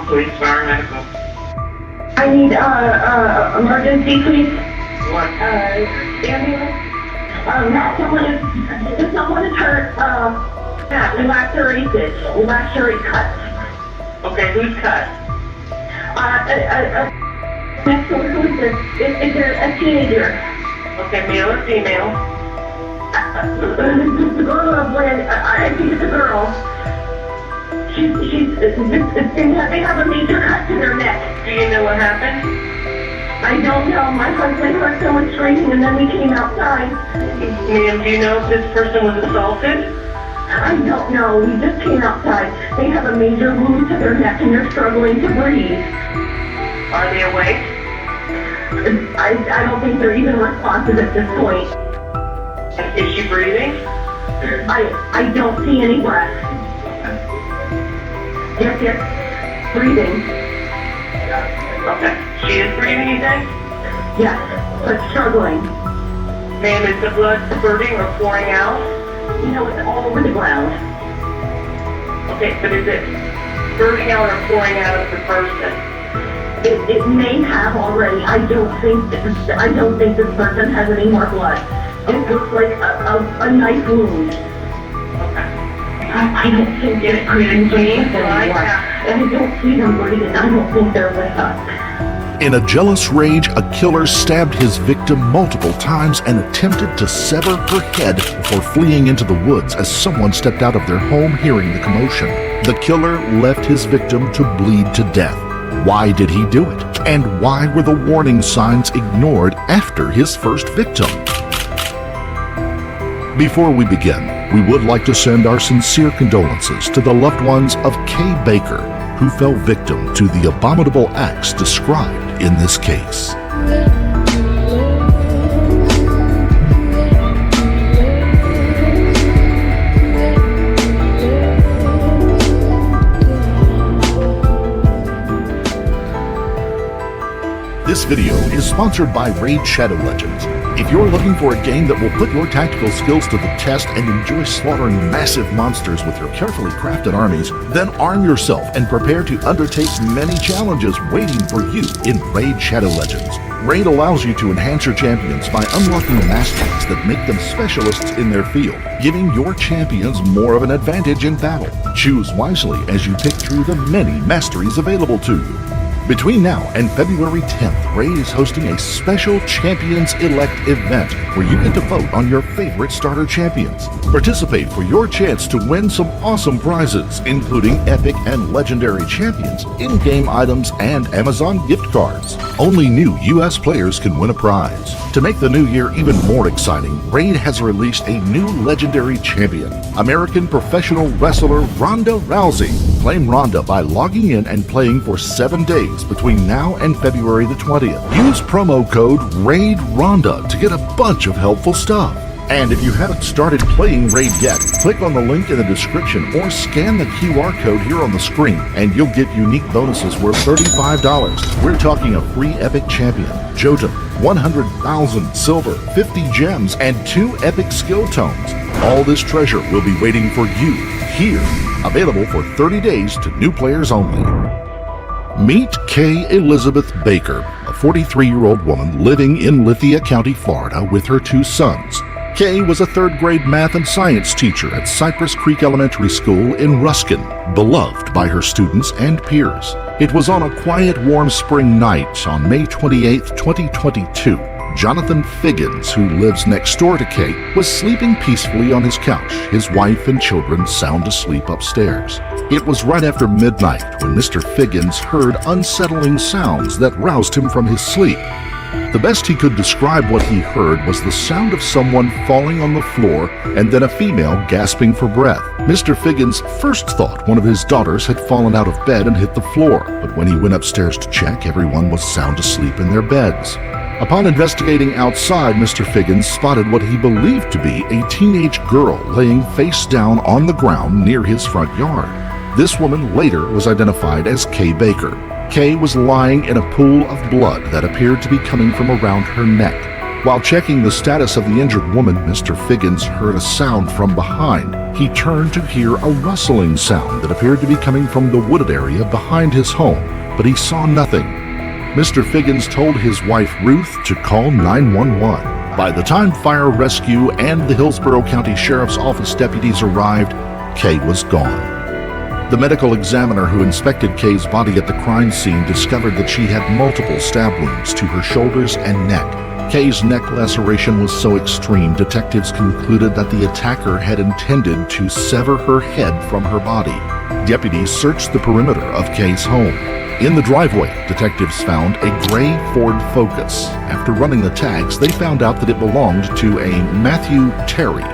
police, fire, medical. I need emergency, please. What? Ambulance. Someone is hurt. Lacerated cuts. Okay, who's cut? Next door, who is this? Is there a teenager? Okay, male or female? The girl I think it's a girl. They have a major cut to their neck. Do you know what happened? I don't know. My husband heard someone screaming and then we came outside. Ma'am, do you know if this person was assaulted? I don't know. We just came outside. They have a major wound to their neck and they're struggling to breathe. Are they awake? I don't think they're even responsive at this point. Is she breathing? I don't see any breath. Yes, breathing. Okay. She is breathing, you think? Yes, but struggling. Ma'am, is the blood spurting or pouring out? You know, it's all over the ground. Okay, but is it spurting out or pouring out of the person? It may have already. I don't think this person has any more blood. It looks like a knife wound. Okay. I don't think they're breathing anymore. And I don't see them breathing. I don't think they're with us. In a jealous rage, a killer stabbed his victim multiple times and attempted to sever her head before fleeing into the woods as someone stepped out of their home hearing the commotion. The killer left his victim to bleed to death. Why did he do it? And why were the warning signs ignored after his first victim? Before we begin, we would like to send our sincere condolences to the loved ones of Kay Baker, who fell victim to the abominable acts described in this case. This video is sponsored by Raid Shadow Legends. If you're looking for a game that will put your tactical skills to the test and enjoy slaughtering massive monsters with your carefully crafted armies, then arm yourself and prepare to undertake many challenges waiting for you in Raid Shadow Legends. Raid allows you to enhance your champions by unlocking masteries that make them specialists in their field, giving your champions more of an advantage in battle. Choose wisely as you pick through the many masteries available to you. Between now and February 10th, Raid is hosting a special Champions Elect event where you get to vote on your favorite starter champions. Participate for your chance to win some awesome prizes, including epic and legendary champions, in-game items, and Amazon gift cards. Only new US players can win a prize. To make the new year even more exciting, Raid has released a new legendary champion, American professional wrestler Ronda Rousey. Claim Ronda by logging in and playing for 7 days between now and February the 20th. Use promo code RAIDRONDA to get a bunch of helpful stuff. And if you haven't started playing Raid yet, click on the link in the description or scan the QR code here on the screen and you'll get unique bonuses worth $35. We're talking a free epic champion, Jotun, 100,000 silver, 50 gems, and 2 epic skill tones. All this treasure will be waiting for you here. Available for 30 days to new players only. Meet Kay Elizabeth Baker, a 43-year-old woman living in Lithia County, Florida, with her 2 sons. Kay was a 3rd grade math and science teacher at Cypress Creek Elementary School in Ruskin, beloved by her students and peers. It was on a quiet, warm spring night on May 28, 2022. Jonathan Figgins, who lives next door to Kay, was sleeping peacefully on his couch, his wife and children sound asleep upstairs. It was right after midnight when Mr. Figgins heard unsettling sounds that roused him from his sleep. The best he could describe what he heard was the sound of someone falling on the floor and then a female gasping for breath. Mr. Figgins first thought one of his daughters had fallen out of bed and hit the floor, but when he went upstairs to check, everyone was sound asleep in their beds. Upon investigating outside, Mr. Figgins spotted what he believed to be a teenage girl laying face down on the ground near his front yard. This woman later was identified as Kay Baker. Kay was lying in a pool of blood that appeared to be coming from around her neck. While checking the status of the injured woman, Mr. Figgins heard a sound from behind. he turned to hear a rustling sound that appeared to be coming from the wooded area behind his home, but he saw nothing. Mr. Figgins told his wife Ruth to call 911. By the time fire rescue and the Hillsborough County Sheriff's Office deputies arrived, Kay was gone. The medical examiner who inspected Kay's body at the crime scene discovered that she had multiple stab wounds to her shoulders and neck. Kay's neck laceration was so extreme, detectives concluded that the attacker had intended to sever her head from her body. Deputies searched the perimeter of Kay's home. In the driveway, detectives found a gray Ford Focus. After running the tags, they found out that it belonged to a Matthew Terry.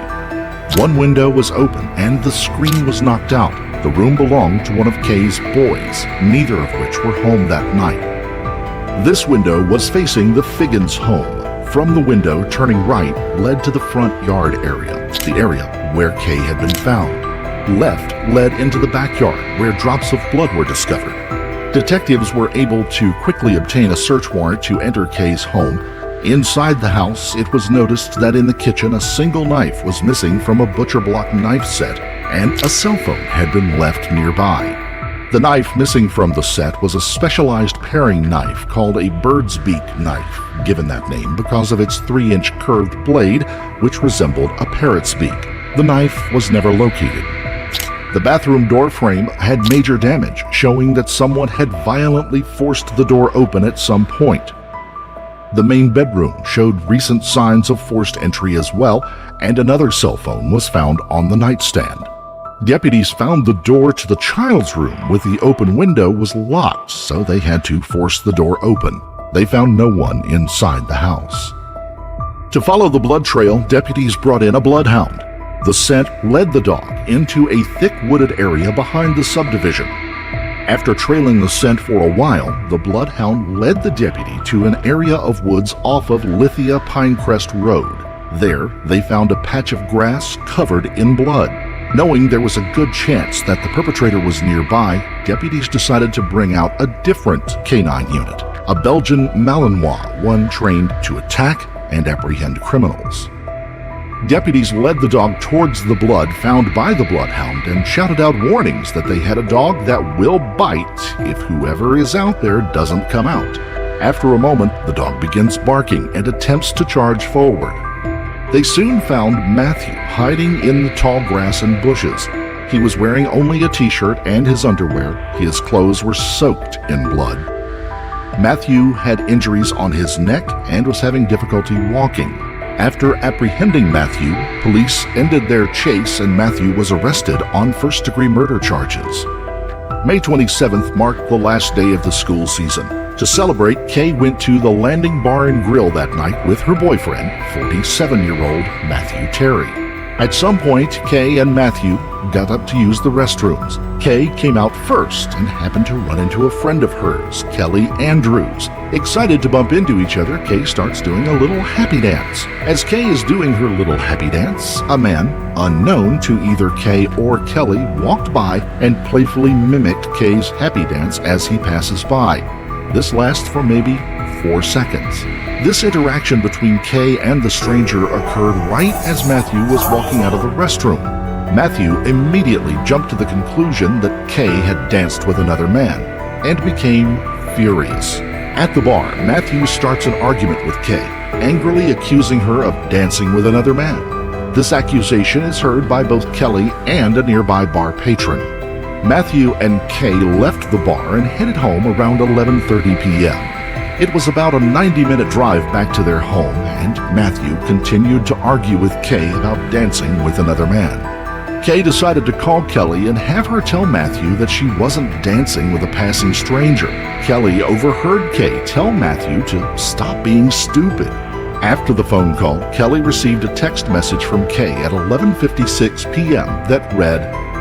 One window was open and the screen was knocked out. The room belonged to one of Kay's boys, neither of which were home that night. This window was facing the Figgins home. From the window, turning right led to the front yard area, the area where Kay had been found. Left led into the backyard, where drops of blood were discovered. Detectives were able to quickly obtain a search warrant to enter Kay's home. Inside the house, it was noticed that in the kitchen a single knife was missing from a butcher block knife set, and a cell phone had been left nearby. The knife missing from the set was a specialized paring knife called a bird's beak knife, given that name because of its 3-inch curved blade, which resembled a parrot's beak. The knife was never located. The bathroom door frame had major damage, showing that someone had violently forced the door open at some point. The main bedroom showed recent signs of forced entry as well, and another cell phone was found on the nightstand. Deputies found the door to the child's room with the open window was locked, so they had to force the door open. They found no one inside the house. To follow the blood trail, deputies brought in a bloodhound. The scent led the dog into a thick wooded area behind the subdivision. After trailing the scent for a while, the bloodhound led the deputy to an area of woods off of Lithia Pinecrest Road. There, they found a patch of grass covered in blood. Knowing there was a good chance that the perpetrator was nearby, deputies decided to bring out a different canine unit, a Belgian Malinois, one trained to attack and apprehend criminals. Deputies led the dog towards the blood found by the bloodhound and shouted out warnings that they had a dog that will bite if whoever is out there doesn't come out. After a moment, the dog begins barking and attempts to charge forward. They soon found Matthew hiding in the tall grass and bushes. He was wearing only a t-shirt and his underwear. His clothes were soaked in blood. Matthew had injuries on his neck and was having difficulty walking. After apprehending Matthew, police ended their chase and Matthew was arrested on first-degree murder charges. May 27th marked the last day of the school season. To celebrate, Kay went to the Landing Bar and Grill that night with her boyfriend, 47-year-old Matthew Terry. At some point, Kay and Matthew got up to use the restrooms. Kay came out first and happened to run into a friend of hers, Kelly Andrews. Excited to bump into each other, Kay starts doing a little happy dance. As Kay is doing her little happy dance, a man, unknown to either Kay or Kelly, walked by and playfully mimicked Kay's happy dance as he passes by. This lasts for maybe 4 seconds. This interaction between Kay and the stranger occurred right as Matthew was walking out of the restroom. Matthew immediately jumped to the conclusion that Kay had danced with another man and became furious. At the bar, Matthew starts an argument with Kay, angrily accusing her of dancing with another man. This accusation is heard by both Kelly and a nearby bar patron. Matthew and Kay left the bar and headed home around 11:30 p.m. It was about a 90-minute drive back to their home, and Matthew continued to argue with Kay about dancing with another man. Kay decided to call Kelly and have her tell Matthew that she wasn't dancing with a passing stranger. Kelly overheard Kay tell Matthew to stop being stupid. After the phone call, Kelly received a text message from Kay at 11:56 p.m. that read,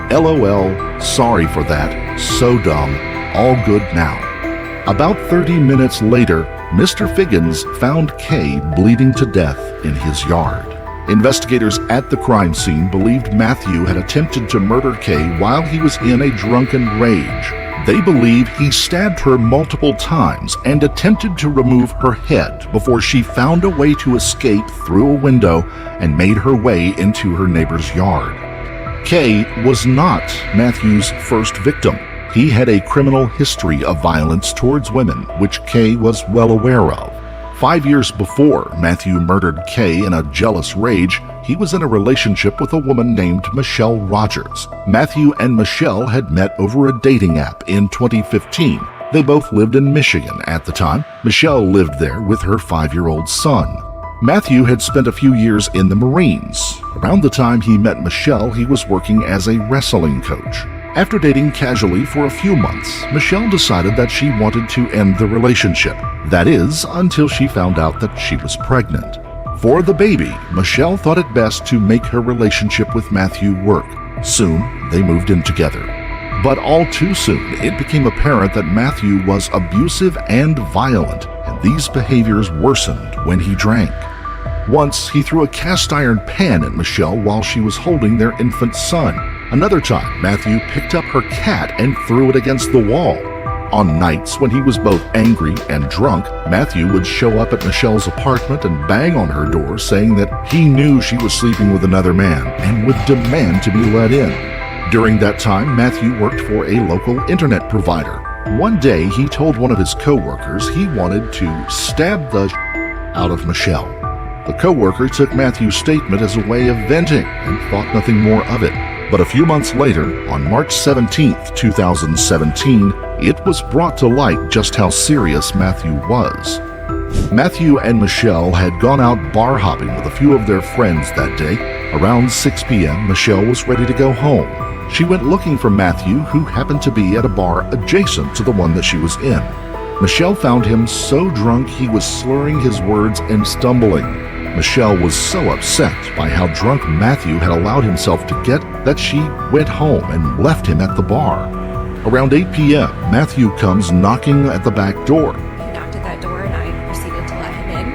"LOL, sorry for that, so dumb, all good now." About 30 minutes later, Mr. Figgins found Kay bleeding to death in his yard. Investigators at the crime scene believed Matthew had attempted to murder Kay while he was in a drunken rage. They believe he stabbed her multiple times and attempted to remove her head before she found a way to escape through a window and made her way into her neighbor's yard. Kay was not Matthew's first victim. He had a criminal history of violence towards women, which Kay was well aware of. 5 years before Matthew murdered Kay in a jealous rage, he was in a relationship with a woman named Michelle Rogers. Matthew and Michelle had met over a dating app in 2015. They both lived in Michigan at the time. Michelle lived there with her 5-year-old son. Matthew had spent a few years in the Marines. Around the time he met Michelle, he was working as a wrestling coach. After dating casually for a few months, Michelle decided that she wanted to end the relationship. That is, until she found out that she was pregnant. For the baby, Michelle thought it best to make her relationship with Matthew work. Soon, they moved in together. But all too soon, it became apparent that Matthew was abusive and violent, and these behaviors worsened when he drank. Once, he threw a cast iron pan at Michelle while she was holding their infant son. Another time, Matthew picked up her cat and threw it against the wall. On nights when he was both angry and drunk, Matthew would show up at Michelle's apartment and bang on her door, saying that he knew she was sleeping with another man and would demand to be let in. During that time, Matthew worked for a local internet provider. One day, he told one of his co-workers he wanted to stab the out of Michelle. The co-worker took Matthew's statement as a way of venting and thought nothing more of it. But a few months later, on March 17, 2017, it was brought to light just how serious Matthew was. Matthew and Michelle had gone out bar hopping with a few of their friends that day. Around 6 p.m., Michelle was ready to go home. She went looking for Matthew, who happened to be at a bar adjacent to the one that she was in. Michelle found him so drunk he was slurring his words and stumbling. Michelle was so upset by how drunk Matthew had allowed himself to get that she went home and left him at the bar. Around 8 p.m., Matthew comes knocking at the back door. He knocked at that door and I proceeded to let him in.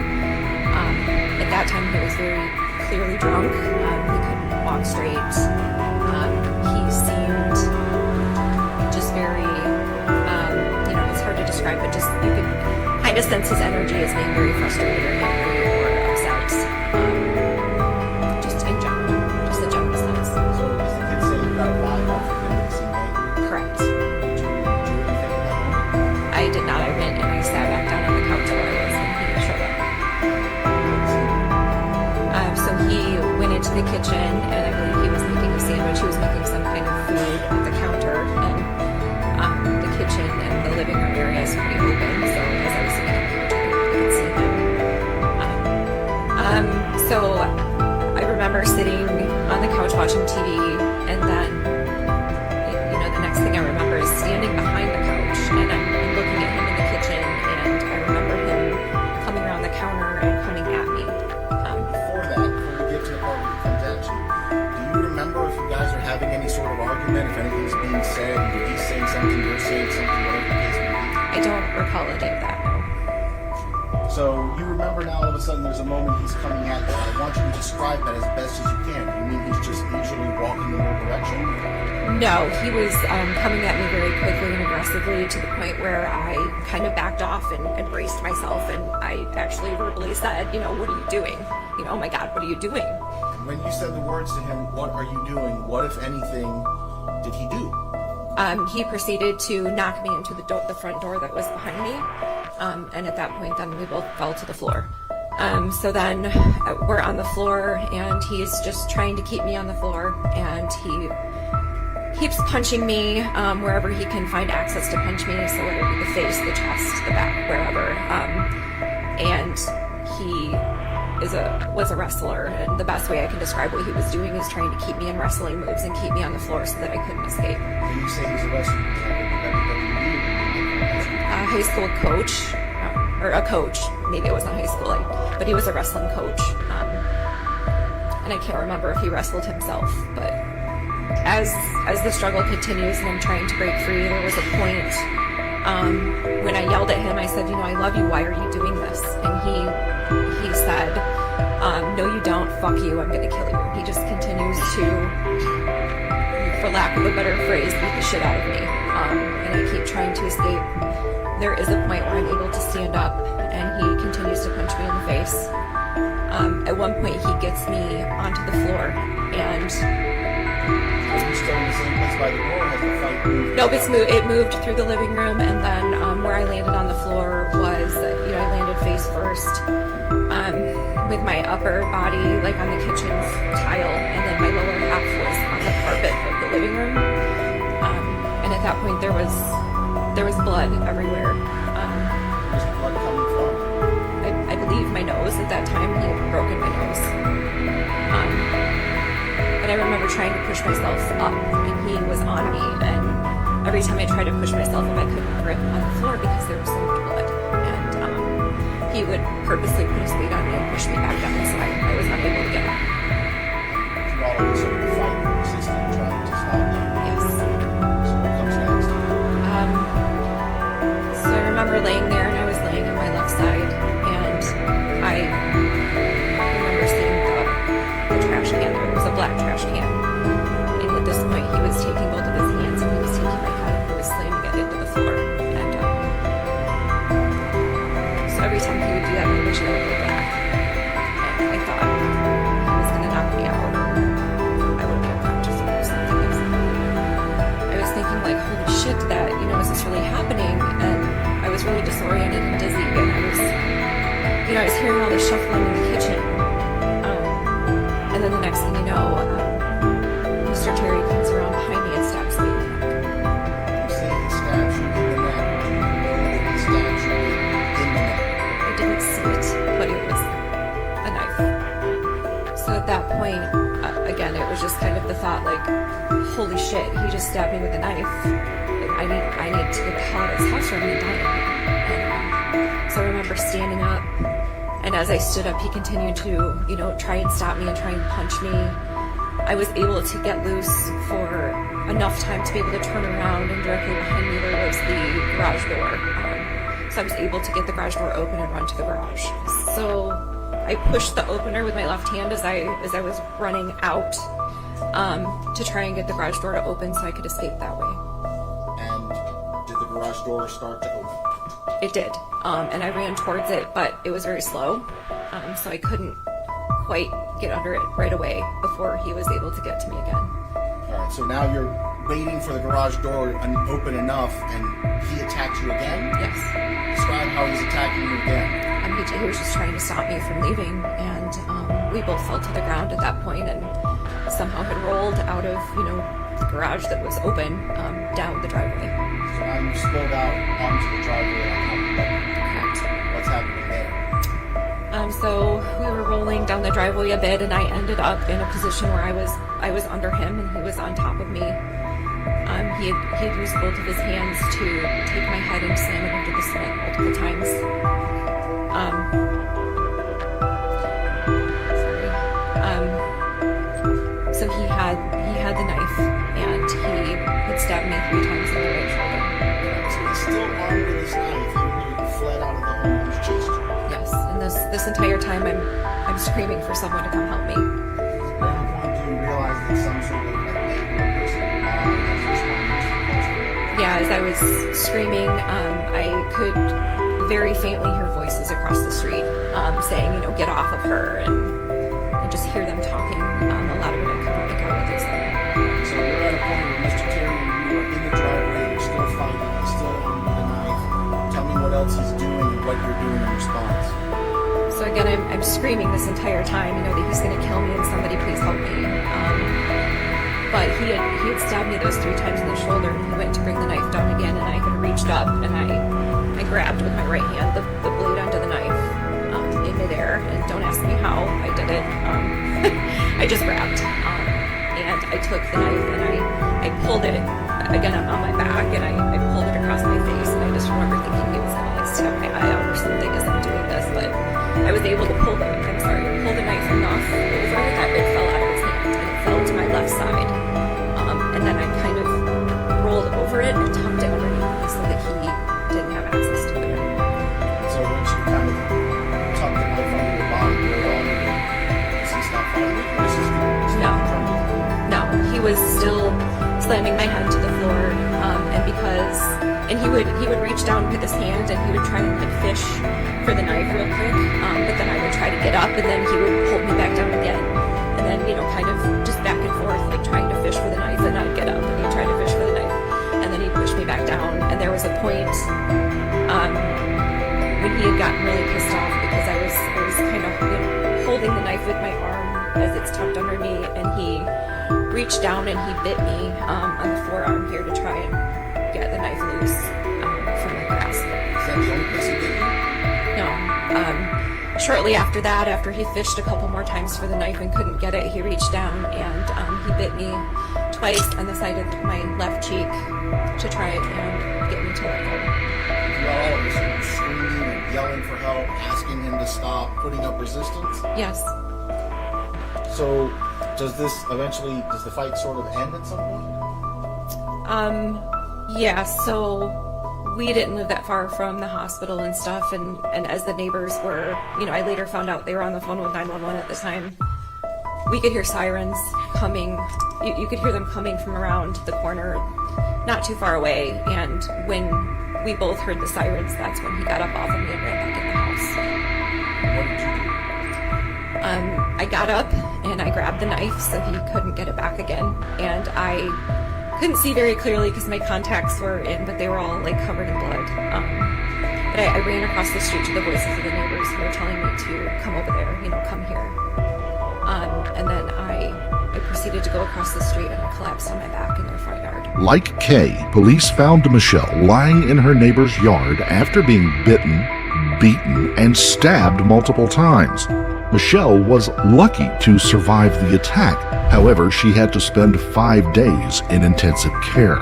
At that time he was very clearly drunk. He couldn't walk straight. He seemed just very, it's hard to describe, but just you could kind of sense his energy as being very frustrated or angry or upset. Just in general, just the general sense. So the kids say you got a vibe off of him at the scene, right? Correct. Did you do anything about it? I did not. I went and I sat back down on the couch where I was when he showed up. So he went into the kitchen and I believe he was making a sandwich. He was making some kind of food at the counter, and the kitchen and the living room area is pretty open. So as I was sitting on the couch, I could see him. So I remember sitting on the couch watching TV, and then the next thing I remember is standing behind the couch and I'm looking at him in the kitchen, and I remember him coming around the counter and coming at me. Before that, before we get to the part where he comes at you, do you remember if you guys are having any sort of argument, if anything's being said, if he's saying something, you're saying something, whatever the case may be? I don't recall any of that, no. So you remember now all of a sudden there's a moment he's coming at you. I want you to describe that as best as you can. You mean he's just leisurely walking in your direction? No, he was coming at me very quickly and aggressively to the point where I kind of backed off and braced myself, and I actually verbally said, what are you doing? Oh my God, what are you doing? And when you said the words to him, what are you doing? What, if anything, did he do? He proceeded to knock me into the front door that was behind me, and at that point then we both fell to the floor. So then we're on the floor and he's just trying to keep me on the floor, and he keeps punching me wherever he can find access to punch me, so whether it be the face, the chest, the back, wherever. And he was a wrestler, and the best way I can describe what he was doing is trying to keep me in wrestling moves and keep me on the floor so that I couldn't escape. When you say he's a wrestler, A high school coach, or a coach, maybe it wasn't high school, but he was a wrestling coach. And I can't remember if he wrestled himself, but as the struggle continues and I'm trying to break free, there was a point when I yelled at him. I said, I love you, why are you doing this? And he said, no you don't, fuck you, I'm gonna kill you. He just continues to, for lack of a better phrase, beat the shit out of me. And I keep trying to escape. There is a point where I'm able to stand up and he continues to punch me in the face. At one point he gets me onto the floor and passed by the door, or has the fight moved? Nope, it moved through the living room, and then where I landed on the floor was, I landed face first, with my upper body like on the kitchen's tile, and then my lower half was on the carpet of the living room. And at that point, there was blood everywhere. Where's the blood coming from? I believe my nose at that time. He had broken my nose. But I remember trying to push myself up, and he was on me, and every time I tried to push myself up, I couldn't grip on the floor because there was so much blood. And he would purposely put his weight on me and push me back down, so I was not able to get up. While it was sort of the fight, resisting, trying to stop you. Yes. So what comes next? So I remember laying there, and I was laying on my left side, and I remember seeing the trash can. There was a black trash can, and at this point, he was taking both of his hands, and he was taking my head, and he was slamming it into the floor. And so every time he would do that, my vision would go black, and I thought he was going to knock me out, or I would be unconscious or something. I was thinking, like, holy shit, that, is this really happening? And I was really disoriented and dizzy, and I was hearing all this shuffling in the kitchen. And then the next thing you know, Mr. Terry comes around behind me and stabs me in the neck. You say he stabs you in the neck. Do you know that he stabs you in the neck? I didn't see it, but it was a knife. So at that point, again, it was just kind of the thought, like, holy shit, he just stabbed me with a knife. Like, I need to get the hell out of this house or I'm gonna die. And, so I remember standing up, and as I stood up, he continued to, try and stop me and try and punch me. I was able to get loose for enough time to be able to turn around, and directly behind me there was the garage door. So I was able to get the garage door open and run to the garage. So I pushed the opener with my left hand as I was running out to try and get the garage door to open so I could escape that way. And did the garage door start to open? It did, and I ran towards it, but it was very slow, so I couldn't quite get under it right away before he was able to get to me again. All right, so now you're waiting for the garage door open enough, and he attacked you again? Yes. Describe how he's attacking you again. He was just trying to stop me from leaving, and we both fell to the ground at that point, and somehow had rolled out of, the garage that was open down the driveway. So now you've spilled out onto the driveway and Correct. what's happening there? So we were rolling down the driveway a bit, and I ended up in a position where I was under him, and he was on top of me. He had used both of his hands to take my head and slam it into the cement multiple times. So he had the knife, and he had stabbed me 3 times in the right shoulder. So he's still armed with his knife, even though you fled out of the home and he's chased you. Yes, and this entire time I'm screaming for someone to come help me. At any point do you realize that some sort of neighbor person has responded to the calls? Yeah, as I was screaming, I could very faintly hear voices across the street saying, get off of her, and just hear them talking. A lot of it I couldn't make out what they said. So you're at a point where Mr. Terry, you are in the driveway, you're still fighting, he's still armed with a knife. Tell me what else he's doing and what you're doing in response. So again, I'm screaming this entire time, that he's going to kill me and somebody please help me. But he had stabbed me those 3 times in the shoulder, and he went to bring the knife down again, and I had reached up and I grabbed with my right hand the blade onto the knife in midair, and don't ask me how I did it. I just grabbed, and I took the knife and I pulled it again on my back, and I pulled it across my face, and I just remember thinking he was going to stab my eye out or something as I'm doing this, but I was able to pull the knife enough over that it fell out of his hand, and it fell to my left side, and then I kind of rolled over it and tucked it underneath me so that he didn't have access to it. So once you kind of tuck the knife under your body, you're on it, does he stop fighting you? Or is he still trying to do it? No, he was still slamming my head to the floor, and he would reach down with his hand, and he would try and fish for the knife real quick, but then I would try to get up, and then he would hold me back down again, and then kind of just back and forth, like trying to fish for the knife, and I'd get up and he'd try to point, when he had gotten really pissed off because I was kind of holding the knife with my arm as it's tucked under me, and he reached down and he bit me on the forearm here to try and get the knife loose from my grasp. Is that the only place he did you? No. Shortly after that, after he fished a couple more times for the knife and couldn't get it, he reached down and he bit me twice on the side of my left cheek to try and get me to let go. Throughout all of this, you were screaming and yelling for help, asking him to stop, putting up resistance. Yes. So, does the fight sort of end at some point? Yeah, so we didn't live that far from the hospital and stuff, and as the neighbors were, I later found out they were on the phone with 911 at the time. We could hear sirens coming. You could hear them coming from around the corner, not too far away, and when we both heard the sirens, that's when he got up off of me and ran back in the house. What did you do? I got up and I grabbed the knife so he couldn't get it back again, and I couldn't see very clearly because my contacts were in, but they were all like covered in blood. But I ran across the street to the voices of the neighbors who were telling me to come over there, come here. And then I proceeded to go across the street and I collapsed on my back in their front yard. Like Kay, police found Michelle lying in her neighbor's yard after being bitten, beaten, and stabbed multiple times. Michelle was lucky to survive the attack. However, she had to spend 5 days in intensive care.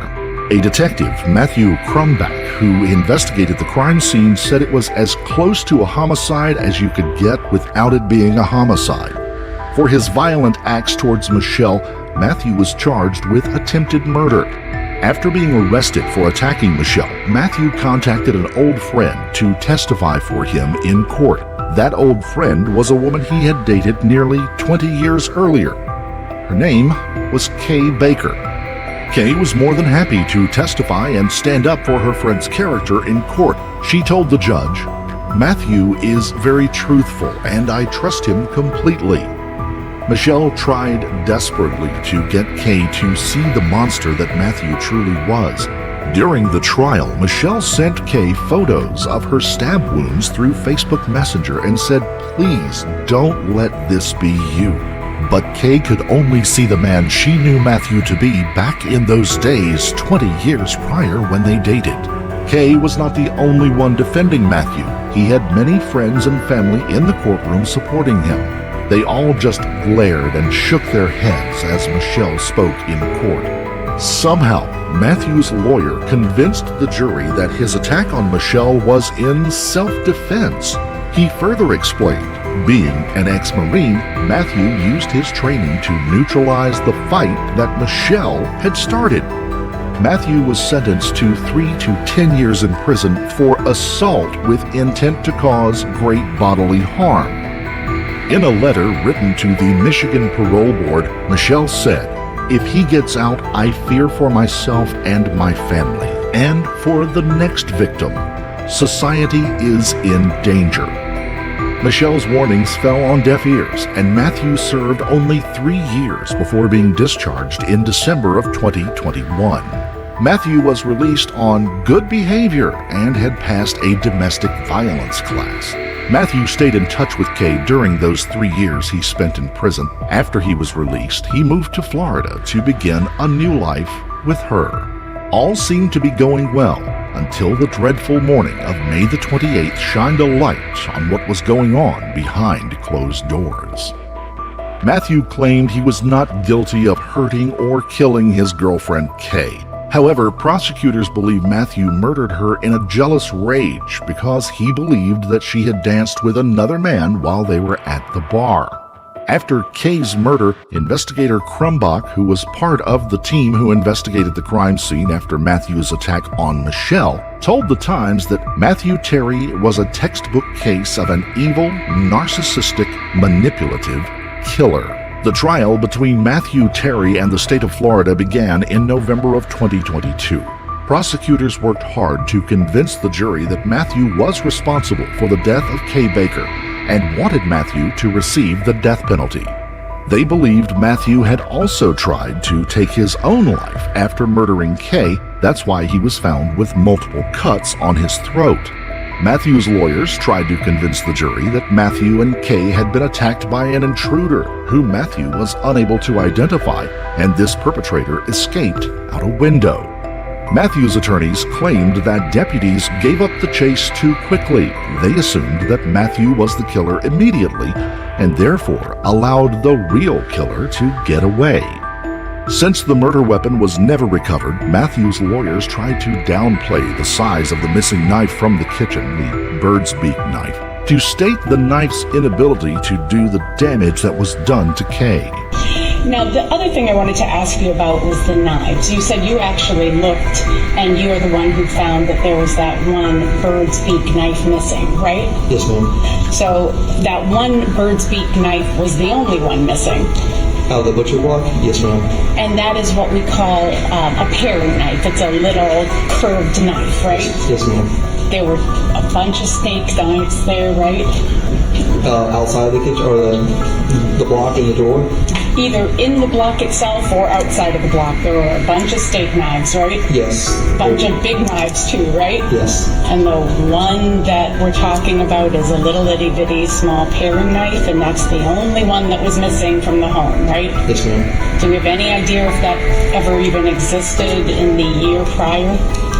A detective, Matthew Crumbach, who investigated the crime scene, said it was as close to a homicide as you could get without it being a homicide. For his violent acts towards Michelle, Matthew was charged with attempted murder. After being arrested for attacking Michelle, Matthew contacted an old friend to testify for him in court. That old friend was a woman he had dated nearly 20 years earlier. Her name was Kay Baker. Kay was more than happy to testify and stand up for her friend's character in court. She told the judge, "Matthew is very truthful and I trust him completely." Michelle tried desperately to get Kay to see the monster that Matthew truly was. During the trial, Michelle sent Kay photos of her stab wounds through Facebook Messenger and said, "Please don't let this be you." But Kay could only see the man she knew Matthew to be back in those days 20 years prior when they dated. Kay was not the only one defending Matthew. He had many friends and family in the courtroom supporting him. They all just glared and shook their heads as Michelle spoke in court. Somehow, Matthew's lawyer convinced the jury that his attack on Michelle was in self-defense. He further explained, being an ex-Marine, Matthew used his training to neutralize the fight that Michelle had started. Matthew was sentenced to 3 to 10 years in prison for assault with intent to cause great bodily harm. In a letter written to the Michigan Parole Board, Michelle said, "If he gets out, I fear for myself and my family, and for the next victim. Society is in danger." Michelle's warnings fell on deaf ears, and Matthew served only 3 years before being discharged in December of 2021. Matthew was released on good behavior and had passed a domestic violence class. Matthew stayed in touch with Kay during those 3 years he spent in prison. After he was released, he moved to Florida to begin a new life with her. All seemed to be going well until the dreadful morning of May the 28th shined a light on what was going on behind closed doors. Matthew claimed he was not guilty of hurting or killing his girlfriend Kay. However, prosecutors believe Matthew murdered her in a jealous rage because he believed that she had danced with another man while they were at the bar. After Kay's murder, investigator Crumbach, who was part of the team who investigated the crime scene after Matthew's attack on Michelle, told The Times that Matthew Terry was a textbook case of an evil, narcissistic, manipulative killer. The trial between Matthew Terry and the state of Florida began in November of 2022. Prosecutors worked hard to convince the jury that Matthew was responsible for the death of Kay Baker and wanted Matthew to receive the death penalty. They believed Matthew had also tried to take his own life after murdering Kay. That's why he was found with multiple cuts on his throat. Matthew's lawyers tried to convince the jury that Matthew and Kay had been attacked by an intruder who Matthew was unable to identify, and this perpetrator escaped out a window. Matthew's attorneys claimed that deputies gave up the chase too quickly. They assumed that Matthew was the killer immediately and therefore allowed the real killer to get away. Since the murder weapon was never recovered, Matthew's lawyers tried to downplay the size of the missing knife from the kitchen, the bird's beak knife, to state the knife's inability to do the damage that was done to Kay. Now, the other thing I wanted to ask you about was the knives. You said you actually looked, and you're the one who found that there was that one bird's beak knife missing, right? Yes, ma'am. So that one bird's beak knife was the only one missing. Out of the butcher block? Yes, ma'am. And that is what we call a paring knife. It's a little curved knife, right? Yes, ma'am. There were a bunch of steak knives there, right? Outside the kitchen, or the block in the drawer? Either in the block itself or outside of the block. There were a bunch of steak knives, right? Yes. Bunch of big knives too, right? Yes. And the one that we're talking about is a little itty bitty small paring knife, and that's the only one that was missing from the home, right? Yes, ma'am. Do we have any idea if that ever even existed in the year prior?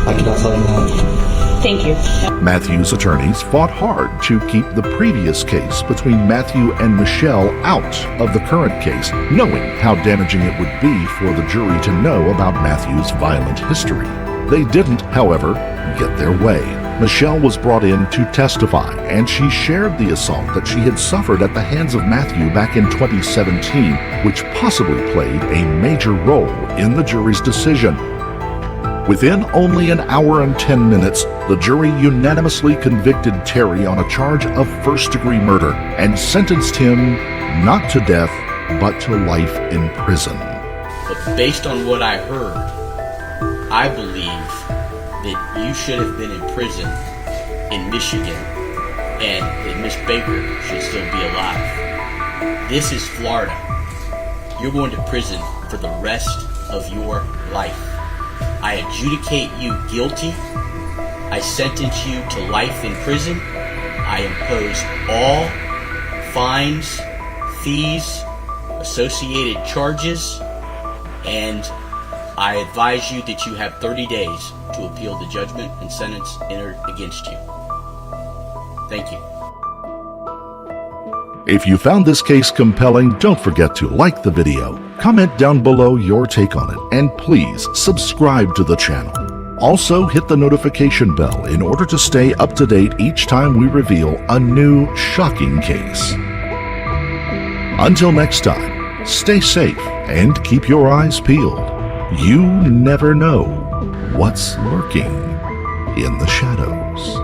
I cannot tell you that. Thank you. Matthew's attorneys fought hard to keep the previous case between Matthew and Michelle out of the current case, knowing how damaging it would be for the jury to know about Matthew's violent history. They didn't, however, get their way. Michelle was brought in to testify, and she shared the assault that she had suffered at the hands of Matthew back in 2017, which possibly played a major role in the jury's decision. Within only an hour and 10 minutes, the jury unanimously convicted Terry on a charge of first-degree murder and sentenced him not to death, but to life in prison. But based on what I heard, I believe that you should have been in prison in Michigan and that Miss Baker should still be alive. This is Florida. You're going to prison for the rest of your life. I adjudicate you guilty. I sentence you to life in prison. I impose all fines, fees, associated charges, and I advise you that you have 30 days to appeal the judgment and sentence entered against you. Thank you. If you found this case compelling, don't forget to like the video, comment down below your take on it, and please subscribe to the channel. Also, hit the notification bell in order to stay up to date each time we reveal a new shocking case. Until next time, stay safe and keep your eyes peeled. You never know what's lurking in the shadows.